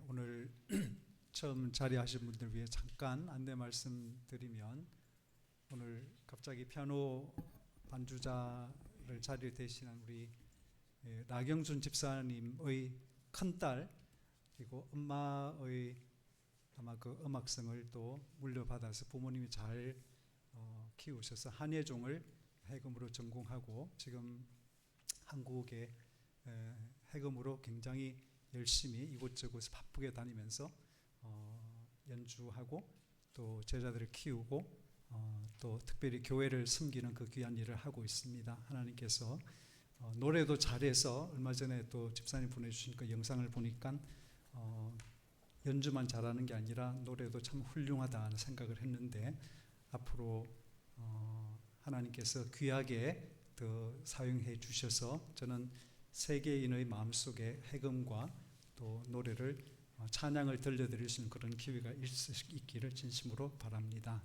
오늘 처음 자리하신 분들 위해 잠깐 안내 말씀드리면, 오늘 갑자기 피아노 반주자를 자리에 대신한 우리 나경준 집사님의 큰딸, 그리고 엄마의 아마 그 음악성을 또 물려받아서 부모님이 잘 키우셔서 한예종을 해금으로 전공하고 지금 한국의 해금으로 굉장히 열심히 이곳저곳 바쁘게 다니면서 연주하고 또 제자들을 키우고 또 특별히 교회를 섬기는 그 귀한 일을 하고 있습니다. 하나님께서 노래도 잘해서 얼마 전에 또 집사님 보내주신 그 영상을 보니까 연주만 잘하는 게 아니라 노래도 참 훌륭하다는 생각을 했는데, 앞으로 하나님께서 귀하게 더 사용해 주셔서 저는 세계인의 마음속에 해금과 또 노래를 찬양을 들려드릴 수 있는 그런 기회가 있기를 진심으로 바랍니다.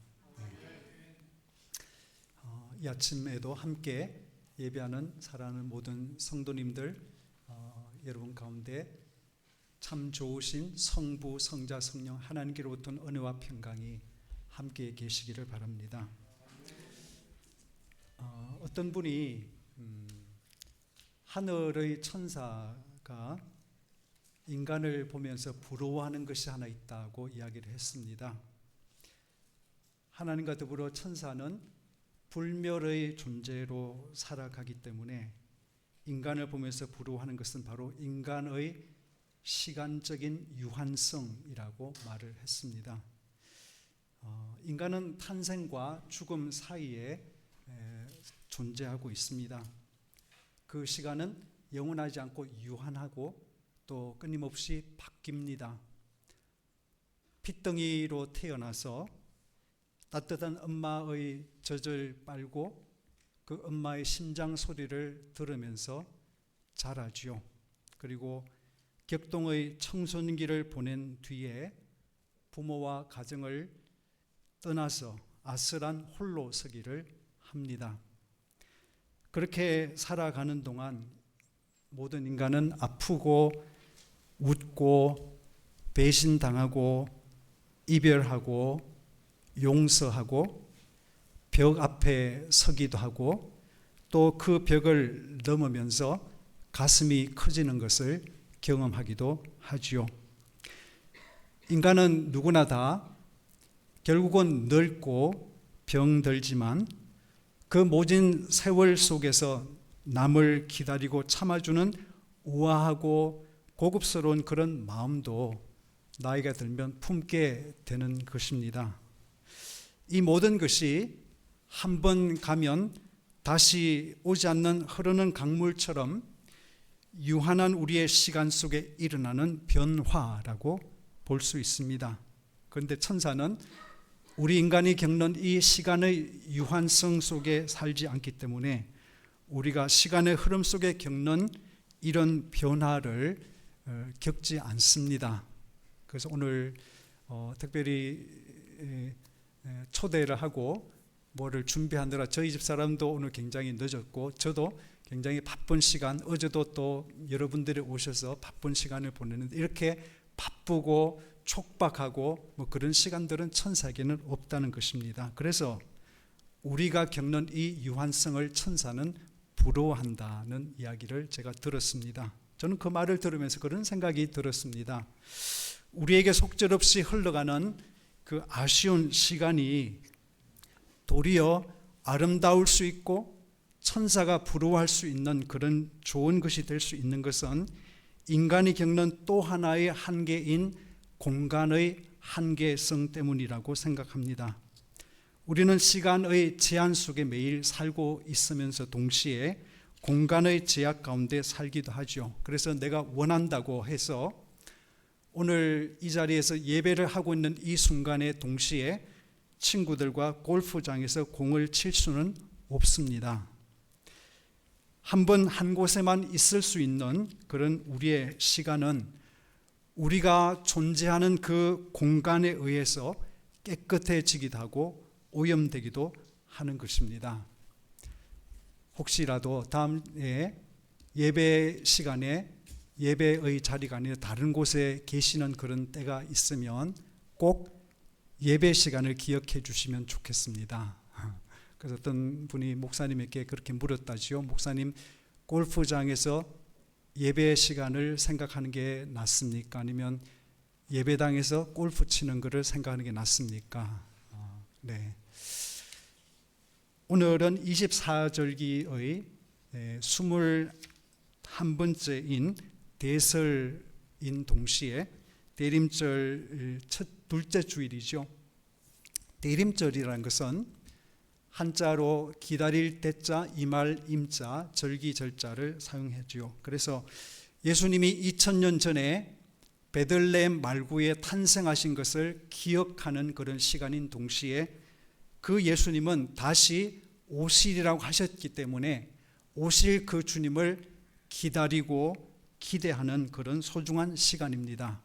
이 아침에도 함께 예배하는 사랑하는 모든 성도님들, 여러분 가운데 참 좋으신 성부, 성자, 성령 하나님께로부터 은혜와 평강이 함께 계시기를 바랍니다. 어떤 분이 하늘의 천사가 인간을 보면서 부러워하는 것이 하나 있다고 이야기를 했습니다. 하나님과 더불어 천사는 불멸의 존재로 살아가기 때문에 인간을 보면서 부러워하는 것은 바로 인간의 시간적인 유한성이라고 말을 했습니다. 인간은 탄생과 죽음 사이에 존재하고 있습니다. 그 시간은 영원하지 않고 유한하고 또 끊임없이 바뀝니다. 핏덩이로 태어나서 따뜻한 엄마의 젖을 빨고 그 엄마의 심장 소리를 들으면서 자라지요. 그리고 격동의 청소년기를 보낸 뒤에 부모와 가정을 떠나서 아슬한 홀로 서기를 합니다. 그렇게 살아가는 동안 모든 인간은 아프고 웃고 배신당하고 이별하고 용서하고 벽 앞에 서기도 하고 또 그 벽을 넘으면서 가슴이 커지는 것을 경험하기도 하지요. 인간은 누구나 다 결국은 늙고 병들지만 그 모진 세월 속에서 남을 기다리고 참아주는 우아하고 고급스러운 그런 마음도 나이가 들면 품게 되는 것입니다. 이 모든 것이 한 번 가면 다시 오지 않는 흐르는 강물처럼 유한한 우리의 시간 속에 일어나는 변화라고 볼 수 있습니다. 그런데 천사는 우리 인간이 겪는 이 시간의 유한성 속에 살지 않기 때문에 우리가 시간의 흐름 속에 겪는 이런 변화를 겪지 않습니다. 그래서 오늘 특별히 초대를 하고 뭐를 준비하느라 저희 집 사람도 오늘 굉장히 늦었고 저도 굉장히 바쁜 시간, 어제도 또 여러분들이 오셔서 바쁜 시간을 보내는데 이렇게 바쁘고 촉박하고 뭐 그런 시간들은 천사에게는 없다는 것입니다. 그래서 우리가 겪는 이 유한성을 천사는 부러워한다는 이야기를 제가 들었습니다. 저는 그 말을 들으면서 그런 생각이 들었습니다. 우리에게 속절없이 흘러가는 그 아쉬운 시간이 도리어 아름다울 수 있고 천사가 부러워할 수 있는 그런 좋은 것이 될 수 있는 것은 인간이 겪는 또 하나의 한계인 공간의 한계성 때문이라고 생각합니다. 우리는 시간의 제한 속에 매일 살고 있으면서 동시에 공간의 제약 가운데 살기도 하죠. 그래서 내가 원한다고 해서 오늘 이 자리에서 예배를 하고 있는 이 순간에 동시에 친구들과 골프장에서 공을 칠 수는 없습니다. 한 번 한 곳에만 있을 수 있는 그런 우리의 시간은 우리가 존재하는 그 공간에 의해서 깨끗해지기도 하고 오염되기도 하는 것입니다. 혹시라도 다음에 예배 시간에 예배의 자리가 아니라 다른 곳에 계시는 그런 때가 있으면 꼭 예배 시간을 기억해 주시면 좋겠습니다. 그래서 어떤 분이 목사님에게 그렇게 물었다지요. 목사님, 골프장에서 예배 시간을 생각하는 게 낫습니까? 아니면 예배당에서 골프 치는 것을 생각하는 게 낫습니까? 네. 오늘은 24절기의 21번째인 대설인 동시에 대림절 둘째 주일이죠. 대림절이라는 것은 한자로 기다릴 때자, 임할 임자, 절기 절자를 사용하지요. 그래서 예수님이 2000년 전에 베들레헴 말구에 탄생하신 것을 기억하는 그런 시간인 동시에 그 예수님은 다시 오시리라고 하셨기 때문에 오실 그 주님을 기다리고 기대하는 그런 소중한 시간입니다.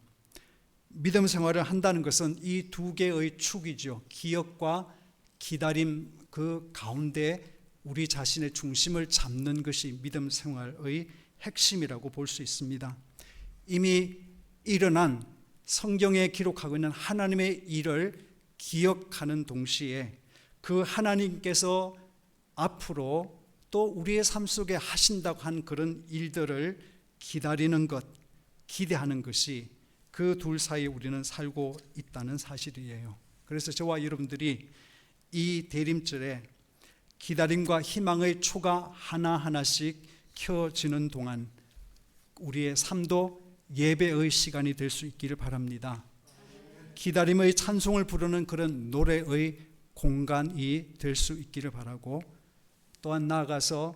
믿음 생활을 한다는 것은 이 두 개의 축이죠. 기억과 기다림, 그 가운데 우리 자신의 중심을 잡는 것이 믿음 생활의 핵심이라고 볼 수 있습니다. 이미 일어난 성경에 기록하고 있는 하나님의 일을 기억하는 동시에 그 하나님께서 앞으로 또 우리의 삶 속에 하신다고 한 그런 일들을 기다리는 것, 기대하는 것이 그 둘 사이에 우리는 살고 있다는 사실이에요. 그래서 저와 여러분들이 이 대림절에 기다림과 희망의 초가 하나하나씩 켜지는 동안 우리의 삶도 예배의 시간이 될 수 있기를 바랍니다. 기다림의 찬송을 부르는 그런 노래의 공간이 될 수 있기를 바라고, 또한 나아가서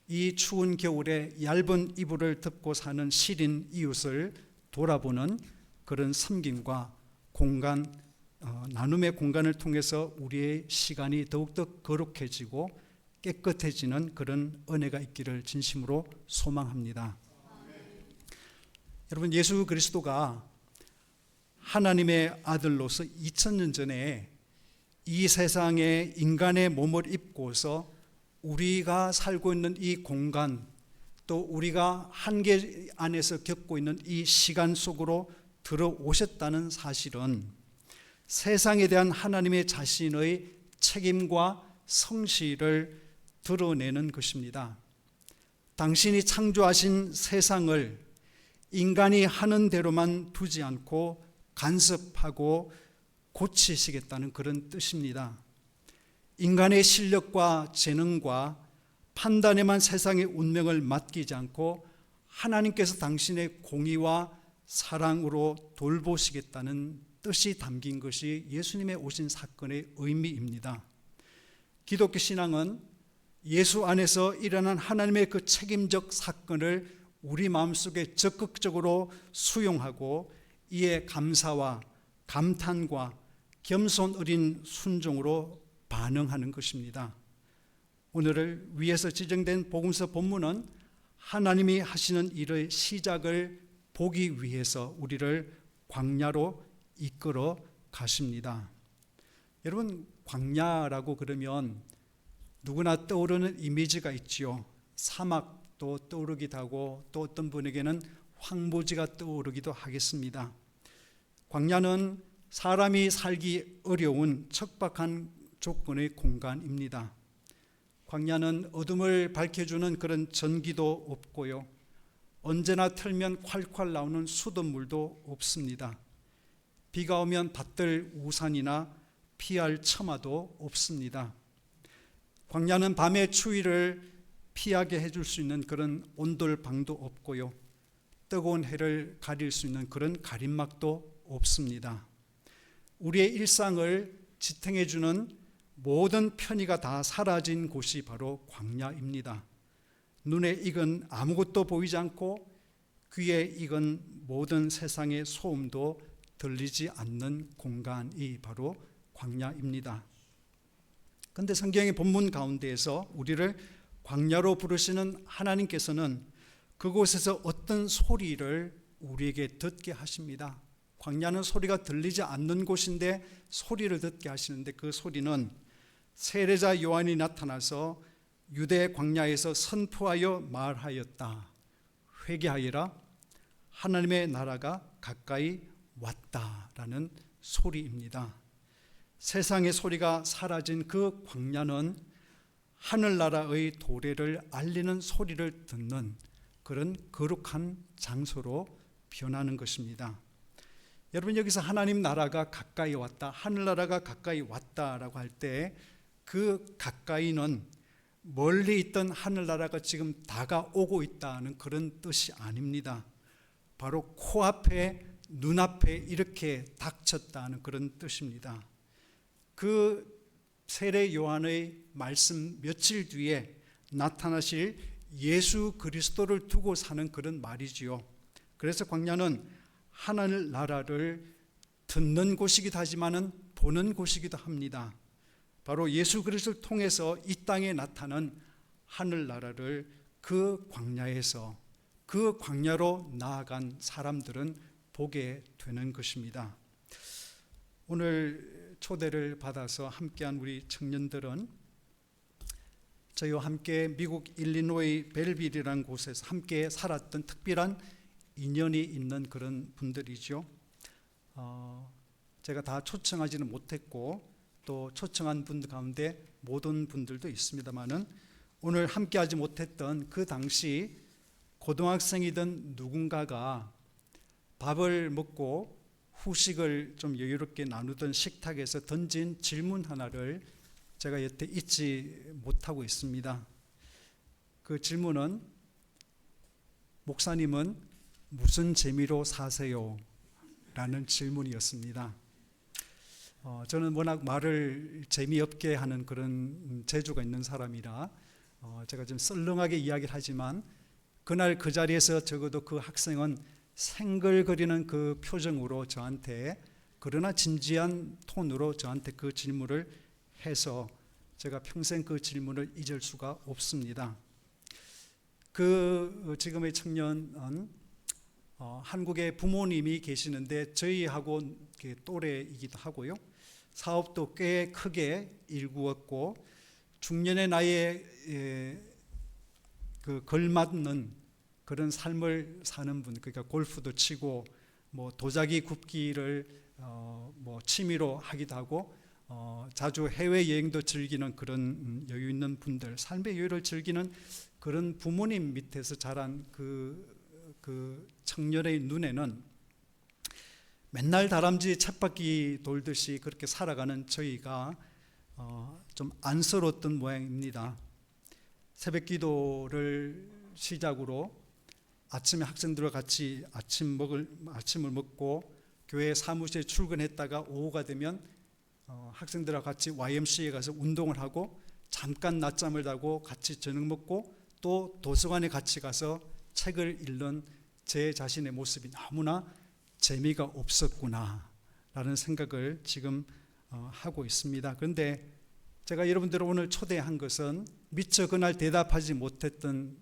이 추운 겨울에 얇은 이불을 덮고 사는 시린 이웃을 돌아보는 그런 섬김과 공간, 나눔의 공간을 통해서 우리의 시간이 더욱더 거룩해지고 깨끗해지는 그런 은혜가 있기를 진심으로 소망합니다. 여러분, 예수 그리스도가 하나님의 아들로서 2000년 전에 이 세상에 인간의 몸을 입고서 우리가 살고 있는 이 공간, 또 우리가 한계 안에서 겪고 있는 이 시간 속으로 들어오셨다는 사실은 세상에 대한 하나님의 자신의 책임과 성실을 드러내는 것입니다. 당신이 창조하신 세상을 인간이 하는 대로만 두지 않고 간섭하고 고치시겠다는 그런 뜻입니다. 인간의 실력과 재능과 판단에만 세상의 운명을 맡기지 않고 하나님께서 당신의 공의와 사랑으로 돌보시겠다는 뜻이 담긴 것이 예수님의 오신 사건의 의미입니다. 기독교 신앙은 예수 안에서 일어난 하나님의 그 책임적 사건을 우리 마음속에 적극적으로 수용하고 이에 감사와 감탄과 겸손 어린 순종으로 반응하는 것입니다. 오늘을 위해서 지정된 복음서 본문은 하나님이 하시는 일의 시작을 보기 위해서 우리를 광야로 이끌어 가십니다. 여러분, 광야라고 그러면 누구나 떠오르는 이미지가 있지요. 사막도 떠오르기도 하고 또 어떤 분에게는 황무지가 떠오르기도 하겠습니다. 광야는 사람이 살기 어려운 척박한 조건의 공간입니다. 광야는 어둠을 밝혀주는 그런 전기도 없고요, 언제나 틀면 콸콸 나오는 수돗물도 없습니다. 비가 오면 받들 우산이나 피할 처마도 없습니다. 광야는 밤의 추위를 피하게 해줄 수 있는 그런 온돌방도 없고요, 뜨거운 해를 가릴 수 있는 그런 가림막도 없습니다. 우리의 일상을 지탱해주는 모든 편의가 다 사라진 곳이 바로 광야입니다. 눈에 익은 아무것도 보이지 않고 귀에 익은 모든 세상의 소음도 들리지 않는 공간이 바로 광야입니다. 그런데 성경의 본문 가운데에서 우리를 광야로 부르시는 하나님께서는 그곳에서 어떤 소리를 우리에게 듣게 하십니다. 광야는 소리가 들리지 않는 곳인데 소리를 듣게 하시는데, 그 소리는 세례자 요한이 나타나서 유대 광야에서 선포하여 말하였다. 회개하여라, 하나님의 나라가 가까이 왔다라는 소리입니다. 세상의 소리가 사라진 그 광야는 하늘나라의 도래를 알리는 소리를 듣는 그런 거룩한 장소로 변하는 것입니다. 여러분, 여기서 하나님 나라가 가까이 왔다, 하늘나라가 가까이 왔다라고 할 때 그 가까이는 멀리 있던 하늘나라가 지금 다가오고 있다는 그런 뜻이 아닙니다. 바로 코앞에, 눈앞에 이렇게 닥쳤다는 그런 뜻입니다. 그 세례 요한의 말씀 며칠 뒤에 나타나실 예수 그리스도를 두고 사는 그런 말이지요. 그래서 광야는 하늘 나라를 듣는 곳이기도 하지만은 보는 곳이기도 합니다. 바로 예수 그리스도를 통해서 이 땅에 나타난 하늘 나라를 그 광야에서, 그 광야로 나아간 사람들은 보게 되는 것입니다. 오늘 초대를 받아서 함께한 우리 청년들은 저희와 함께 미국 일리노이 벨빌이라는 곳에서 함께 살았던 특별한 인연이 있는 그런 분들이죠. 제가 다 초청하지는 못했고 또 초청한 분들 가운데 못 온 분들도 있습니다만은 오늘 함께하지 못했던 그 당시 고등학생이던 누군가가 밥을 먹고 후식을 좀 여유롭게 나누던 식탁에서 던진 질문 하나를 제가 여태 잊지 못하고 있습니다. 그 질문은 목사님은 무슨 재미로 사세요? 라는 질문이었습니다. 저는 워낙 말을 재미없게 하는 그런 재주가 있는 사람이라 제가 좀 썰렁하게 이야기를 하지만 그날 그 자리에서 적어도 그 학생은 생글거리는 그 표정으로 저한테, 그러나 진지한 톤으로 저한테 그 질문을 해서 제가 평생 그 질문을 잊을 수가 없습니다. 그 지금의 청년은 한국에 부모님이 계시는데 저희하고 또래이기도 하고요. 사업도 꽤 크게 일구었고 중년의 나이에 그 걸맞는 그런 삶을 사는 분, 그러니까 골프도 치고 뭐 도자기 굽기를 뭐 취미로 하기도 하고 자주 해외 여행도 즐기는 그런 여유 있는 분들, 삶의 여유를 즐기는 그런 부모님 밑에서 자란 그 청년의 눈에는 맨날 다람쥐 쳇바퀴 돌듯이 그렇게 살아가는 저희가 좀 안쓰러웠던 모양입니다. 새벽 기도를 시작으로 아침에 학생들과 같이 아침을 먹고 교회 사무실에 출근했다가 오후가 되면 학생들과 같이 YMCA에 가서 운동을 하고 잠깐 낮잠을 자고 같이 저녁 먹고 또 도서관에 같이 가서 책을 읽는 제 자신의 모습이 너무나 재미가 없었구나 라는 생각을 지금 하고 있습니다. 그런데 제가 여러분들을 오늘 초대한 것은 미처 그날 대답하지 못했던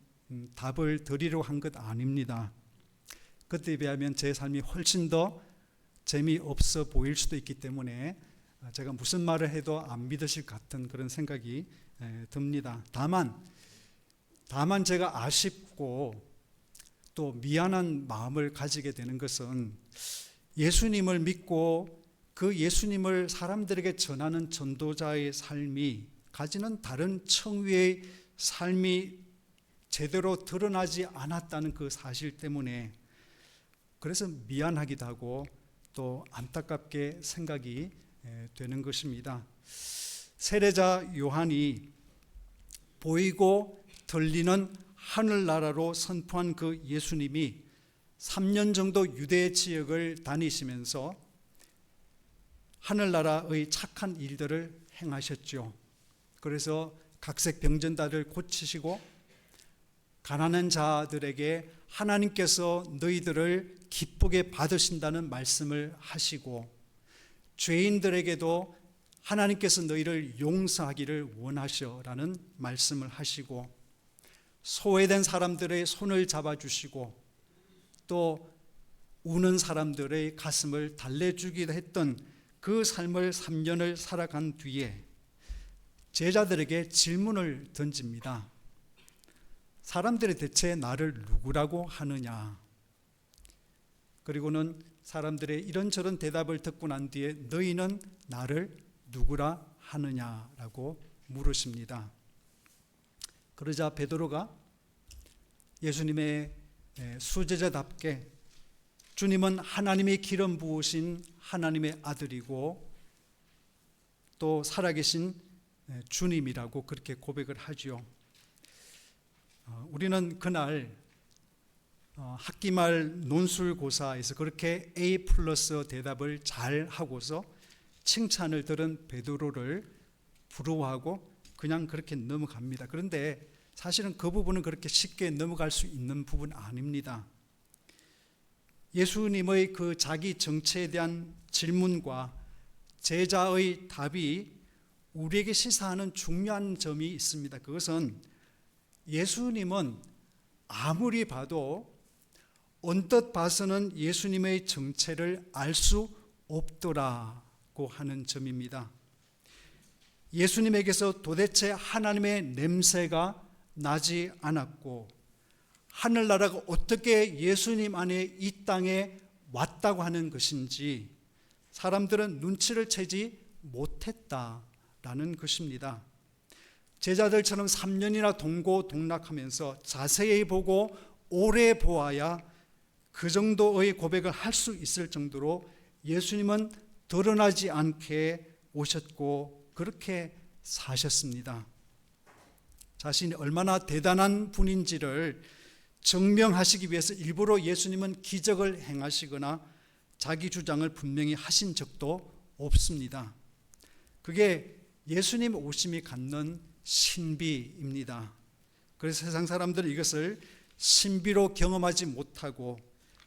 답을 드리려고 한 것 아닙니다. 그때에 비하면 제 삶이 훨씬 더 재미없어 보일 수도 있기 때문에 제가 무슨 말을 해도 안 믿으실 것 같은 그런 생각이 듭니다. 다만 제가 아쉽고 또 미안한 마음을 가지게 되는 것은 예수님을 믿고 그 예수님을 사람들에게 전하는 전도자의 삶이 가지는 다른 청위의 삶이 제대로 드러나지 않았다는 그 사실 때문에 그래서 미안하기도 하고 또 안타깝게 생각이 되는 것입니다. 세례자 요한이 보이고 들리는 하늘나라로 선포한 그 예수님이 3년 정도 유대 지역을 다니시면서 하늘나라의 착한 일들을 행하셨죠. 그래서 각색 병전자를 고치시고 가난한 자들에게 하나님께서 너희들을 기쁘게 받으신다는 말씀을 하시고 죄인들에게도 하나님께서 너희를 용서하기를 원하셔라는 말씀을 하시고 소외된 사람들의 손을 잡아주시고 또 우는 사람들의 가슴을 달래주기도 했던 그 삶을 3년을 살아간 뒤에 제자들에게 질문을 던집니다. 사람들이 대체 나를 누구라고 하느냐? 그리고는 사람들의 이런저런 대답을 듣고 난 뒤에 너희는 나를 누구라 하느냐라고 물으십니다. 그러자 베드로가 예수님의 수제자답게 주님은 하나님이 기름 부으신 하나님의 아들이고 또 살아계신 주님이라고 그렇게 고백을 하죠. 우리는 그날 학기 말 논술고사에서 그렇게 A+ 대답을 잘 하고서 칭찬을 들은 베드로를 부러워하고 그냥 그렇게 넘어갑니다. 그런데 사실은 그 부분은 그렇게 쉽게 넘어갈 수 있는 부분 아닙니다. 예수님의 그 자기 정체에 대한 질문과 제자의 답이 우리에게 시사하는 중요한 점이 있습니다. 그것은 예수님은 아무리 봐도 언뜻 봐서는 예수님의 정체를 알 수 없더라고 하는 점입니다. 예수님에게서 도대체 하나님의 냄새가 나지 않았고 하늘나라가 어떻게 예수님 안에 이 땅에 왔다고 하는 것인지 사람들은 눈치를 채지 못했다라는 것입니다. 제자들처럼 3년이나 동고동락하면서 자세히 보고 오래 보아야 그 정도의 고백을 할 수 있을 정도로 예수님은 드러나지 않게 오셨고 그렇게 사셨습니다. 자신이 얼마나 대단한 분인지를 증명하시기 위해서 일부러 예수님은 기적을 행하시거나 자기 주장을 분명히 하신 적도 없습니다. 그게 예수님 오심이 갖는 신비입니다. 그래서 세상 사람들은 이것을 신비로 경험하지 못하고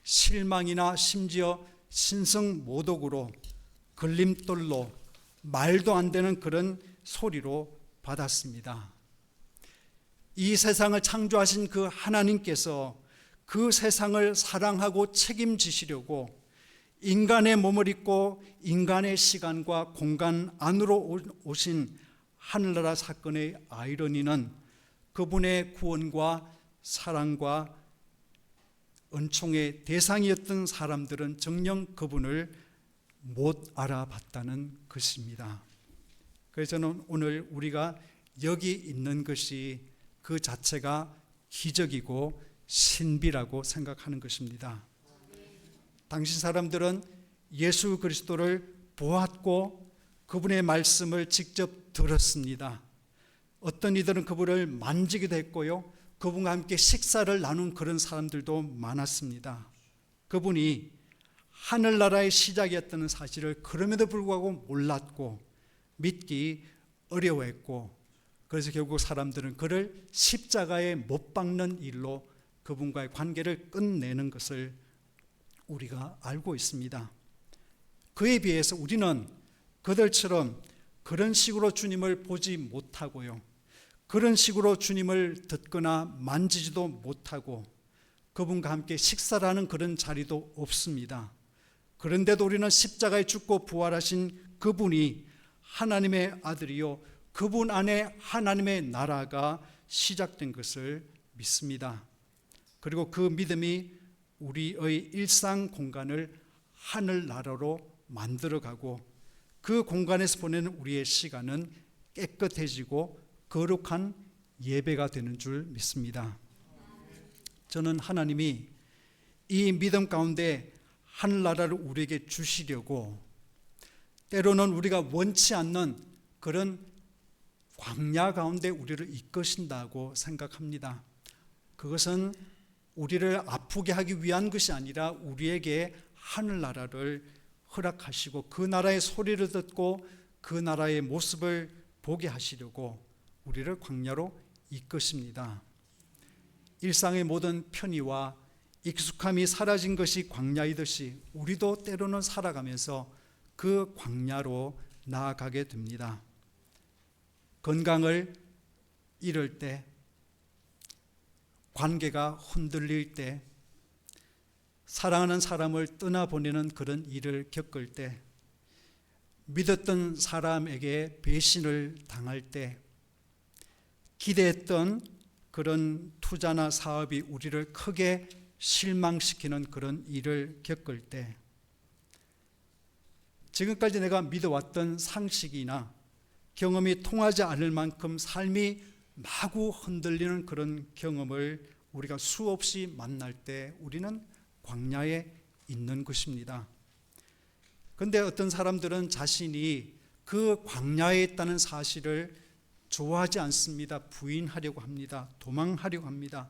실망이나 심지어 신성모독으로 걸림돌로 말도 안 되는 그런 소리로 받았습니다. 이 세상을 창조하신 그 하나님께서 그 세상을 사랑하고 책임지시려고 인간의 몸을 입고 인간의 시간과 공간 안으로 오신 하늘나라 사건의 아이러니는 그분의 구원과 사랑과 은총의 대상이었던 사람들은 정녕 그분을 못 알아봤다는 것입니다. 그래서 저는 오늘 우리가 여기 있는 것이 그 자체가 기적이고 신비라고 생각하는 것입니다. 당시 사람들은 예수 그리스도를 보았고 그분의 말씀을 직접 들었습니다. 어떤 이들은 그분을 만지기도 했고요, 그분과 함께 식사를 나눈 그런 사람들도 많았습니다. 그분이 하늘나라의 시작이었다는 사실을 그럼에도 불구하고 몰랐고 믿기 어려워했고, 그래서 결국 사람들은 그를 십자가에 못 박는 일로 그분과의 관계를 끝내는 것을 우리가 알고 있습니다. 그에 비해서 우리는 그들처럼 그런 식으로 주님을 보지 못하고요, 그런 식으로 주님을 듣거나 만지지도 못하고 그분과 함께 식사를 하는 그런 자리도 없습니다. 그런데도 우리는 십자가에 죽고 부활하신 그분이 하나님의 아들이요, 그분 안에 하나님의 나라가 시작된 것을 믿습니다. 그리고 그 믿음이 우리의 일상 공간을 하늘나라로 만들어가고 그 공간에서 보내는 우리의 시간은 깨끗해지고 거룩한 예배가 되는 줄 믿습니다. 저는 하나님이 이 믿음 가운데 하늘나라를 우리에게 주시려고 때로는 우리가 원치 않는 그런 광야 가운데 우리를 이끄신다고 생각합니다. 그것은 우리를 아프게 하기 위한 것이 아니라 우리에게 하늘나라를 허락하시고 그 나라의 소리를 듣고 그 나라의 모습을 보게 하시려고 우리를 광야로 이끄십니다. 일상의 모든 편의와 익숙함이 사라진 것이 광야이듯이 우리도 때로는 살아가면서 그 광야로 나아가게 됩니다. 건강을 잃을 때, 관계가 흔들릴 때, 사랑하는 사람을 떠나보내는 그런 일을 겪을 때, 믿었던 사람에게 배신을 당할 때, 기대했던 그런 투자나 사업이 우리를 크게 실망시키는 그런 일을 겪을 때, 지금까지 내가 믿어왔던 상식이나 경험이 통하지 않을 만큼 삶이 마구 흔들리는 그런 경험을 우리가 수없이 만날 때 우리는 광야에 있는 것입니다. 그런데 어떤 사람들은 자신이 그 광야에 있다는 사실을 좋아하지 않습니다. 부인하려고 합니다. 도망하려고 합니다.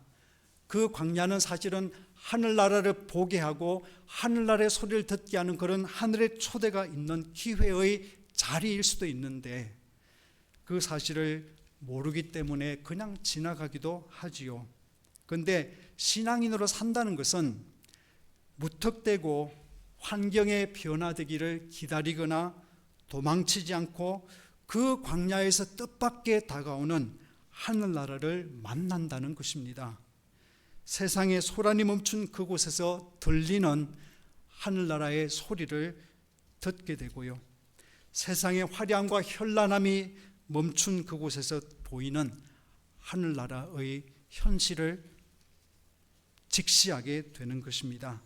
그 광야는 사실은 하늘나라를 보게 하고 하늘나라의 소리를 듣게 하는 그런 하늘의 초대가 있는 기회의 자리일 수도 있는데, 그 사실을 모르기 때문에 그냥 지나가기도 하지요. 그런데 신앙인으로 산다는 것은 무턱대고 환경의 변화되기를 기다리거나 도망치지 않고 그 광야에서 뜻밖의 다가오는 하늘나라를 만난다는 것입니다. 세상의 소란이 멈춘 그곳에서 들리는 하늘나라의 소리를 듣게 되고요, 세상의 화려함과 현란함이 멈춘 그곳에서 보이는 하늘나라의 현실을 직시하게 되는 것입니다.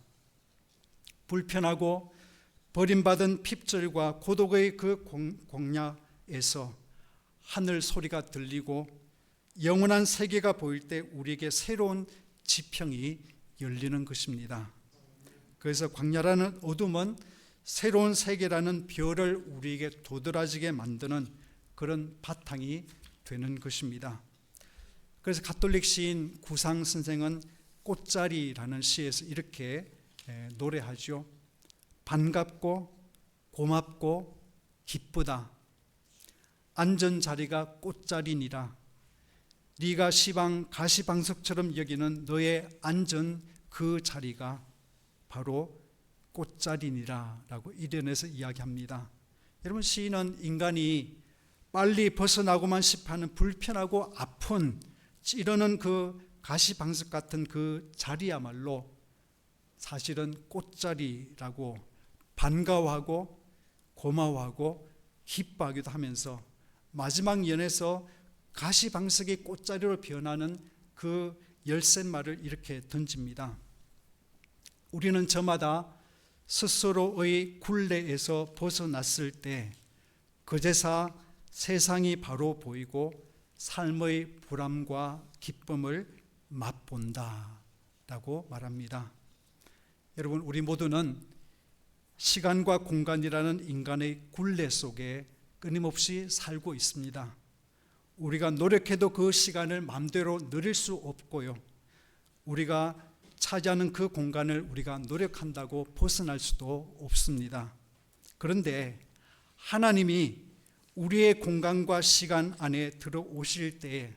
불편하고 버림받은 핍절과 고독의 그 광야에서 하늘 소리가 들리고 영원한 세계가 보일 때 우리에게 새로운 지평이 열리는 것입니다. 그래서 광야라는 어둠은 새로운 세계라는 별을 우리에게 도드라지게 만드는 그런 바탕이 되는 것입니다. 그래서 가톨릭 시인 구상 선생은 꽃자리라는 시에서 이렇게 노래하죠. 반갑고 고맙고 기쁘다. 앉은 자리가 꽃자리니라. 네가 시방 가시방석처럼 여기는 너의 앉은 그 자리가 바로 꽃자리니라 라고 이련해서 이야기합니다. 여러분, 시인은 인간이 빨리 벗어나고만 싶어하는 불편하고 아픈 찌르는 그 가시방석 같은 그 자리야말로 사실은 꽃자리라고 반가워하고 고마워하고 기뻐하기도 하면서 마지막 연에서 가시방석이 꽃자리로 변하는 그 열쇠말을 이렇게 던집니다. 우리는 저마다 스스로의 굴레에서 벗어났을 때 그제서 세상이 바로 보이고 삶의 보람과 기쁨을 맛본다 라고 말합니다. 여러분, 우리 모두는 시간과 공간이라는 인간의 굴레 속에 끊임없이 살고 있습니다. 우리가 노력해도 그 시간을 마음대로 누릴 수 없고요, 우리가 차지하는 그 공간을 우리가 노력한다고 벗어날 수도 없습니다. 그런데 하나님이 우리의 공간과 시간 안에 들어오실 때에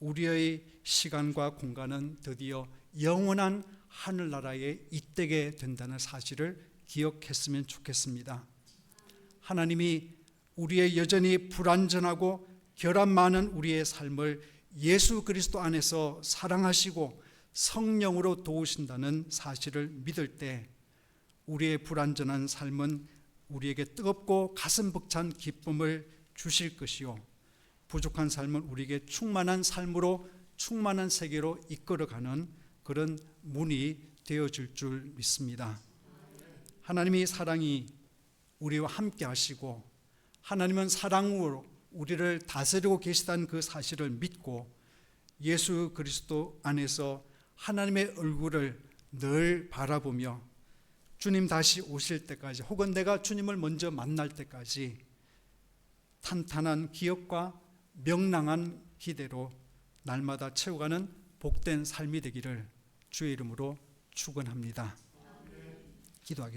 우리의 시간과 공간은 드디어 영원한 하늘나라에 잇대게 된다는 사실을 기억했으면 좋겠습니다. 하나님이 우리의 여전히 불완전하고 결함 많은 우리의 삶을 예수 그리스도 안에서 사랑하시고 성령으로 도우신다는 사실을 믿을 때 우리의 불완전한 삶은 우리에게 뜨겁고 가슴 벅찬 기쁨을 주실 것이요, 부족한 삶은 우리에게 충만한 삶으로 충만한 세계로 이끌어가는 그런 문이 되어질 줄 믿습니다. 하나님이 사랑이 우리와 함께 하시고 하나님은 사랑으로 우리를 다스리고 계시다는 그 사실을 믿고 예수 그리스도 안에서 하나님의 얼굴을 늘 바라보며 주님 다시 오실 때까지, 혹은 내가 주님을 먼저 만날 때까지 탄탄한 기억과 명랑한 기대로 날마다 채워가는 복된 삶이 되기를 주의 이름으로 축원합니다. 기도하겠습니다.